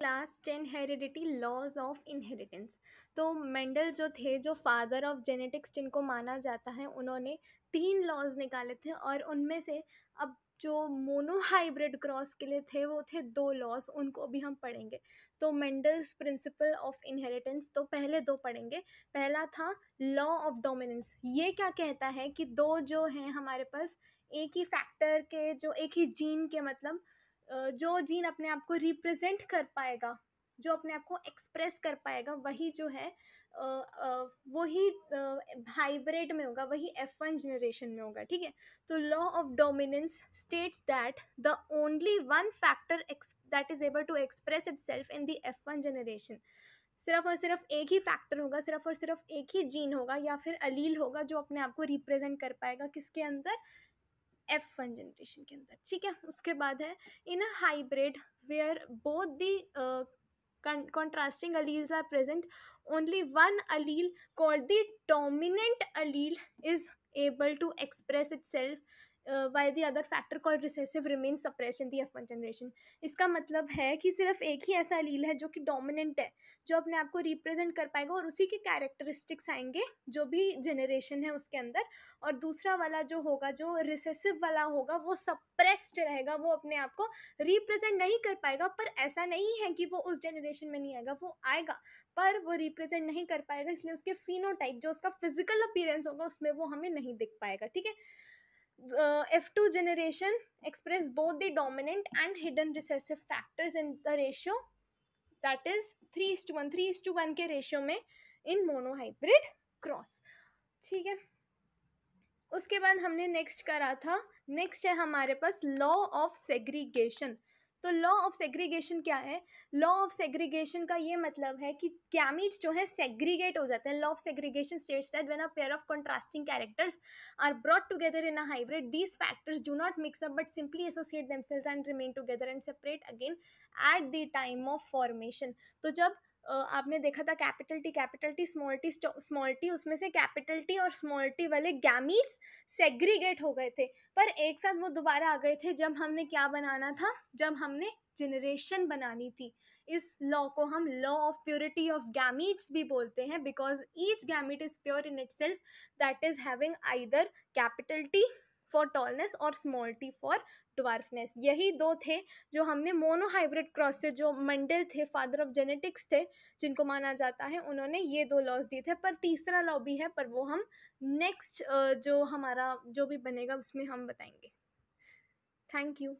Class 10 heredity laws of inheritance. तो Mendel जो थे, जो फादर ऑफ जेनेटिक्स जिनको माना जाता है, उन्होंने 3 लॉज निकाले थे और उनमें से अब जो मोनोहाइब्रिड क्रॉस के लिए थे वो थे 2 लॉज, उनको भी हम पढ़ेंगे। तो मेंडल्स प्रिंसिपल ऑफ इनहेरिटेंस, तो पहले 2 पढ़ेंगे। पहला था लॉ ऑफ डोमिनेंस। ये क्या कहता है कि 2 जो हैं हमारे पास एक ही फैक्टर के, जो एक ही जीन के, मतलब जो जीन अपने आप को रिप्रेजेंट कर पाएगा, जो अपने आप को एक्सप्रेस कर पाएगा, वही जो है वही हाइब्रिड में होगा, वही F1 जनरेशन में होगा। ठीक है, तो law of dominance states that the only one factor that is able to express itself in the F1 generation, सिर्फ और सिर्फ एक ही फैक्टर होगा, सिर्फ और सिर्फ एक ही जीन होगा या फिर अलील होगा जो अपने आप को रिप्रेजेंट कर पाएगा, किसके अंदर, F1 जनरेशन के अंदर। ठीक है, उसके बाद है in a hybrid where both the contrasting alleles are present, only one allele called the dominant allele is able to express itself while the other factor called recessive remains suppressed in the F1 generation। इसका मतलब है कि सिर्फ एक ही ऐसा allele है जो कि डोमिनेंट है, जो अपने आप को रिप्रेजेंट कर पाएगा और उसी के कैरेक्टरिस्टिक्स आएंगे जो भी जनरेशन है उसके अंदर, और दूसरा वाला जो होगा, जो रिसेसिव वाला होगा, वो सप्रेस्ड रहेगा, वो अपने आप को रिप्रेजेंट नहीं कर पाएगा। पर ऐसा नहीं है कि वो उस जनरेशन में नहीं आएगा, वो आएगा पर वो रिप्रेजेंट नहीं कर पाएगा, इसलिए उसके फिनोटाइप, जो उसका फिजिकल अपीयरेंस होगा, उसमें वो हमें नहीं दिख पाएगा। ठीक है, F2 generation express both the dominant and hidden recessive factors in the ratio that is 3:1, 3:1 के रेशियो में इन मोनोहाइब्रिड क्रॉस। ठीक है, उसके बाद हमने नेक्स्ट करा था, नेक्स्ट है हमारे पास लॉ ऑफ सेग्रीगेशन। तो लॉ ऑफ सेग्रीगेशन क्या है? लॉ ऑफ सेग्रीगेशन का ये मतलब है कि गैमीट्स जो है सेग्रीगेट हो जाते हैं। Law of segregation states that when a pair of contrasting characters are brought together in a hybrid, these factors do not mix up but simply associate themselves and remain together and separate again at the time of formation. तो जब आपने देखा था capital T small T, उसमें से capital T और small T वाले gametes segregate हो गए थे, पर एक साथ वो दोबारा आ गए थे जब हमने क्या बनाना था, जब हमने जनरेशन बनानी थी। इस लॉ को हम law of purity of gametes भी बोलते हैं, because each gamete is pure in itself, that is having either capital T for tallness और स्मॉल टी फॉर ड्वार्फनेस। यही 2 थे जो हमने मोनोहाइब्रिड क्रॉस से, जो मंडल थे, फादर ऑफ जेनेटिक्स थे जिनको माना जाता है, उन्होंने ये 2 लॉज दिए थे। पर तीसरा लॉ भी है, पर वो हम नेक्स्ट जो हमारा जो भी बनेगा उसमें हम बताएंगे। Thank you.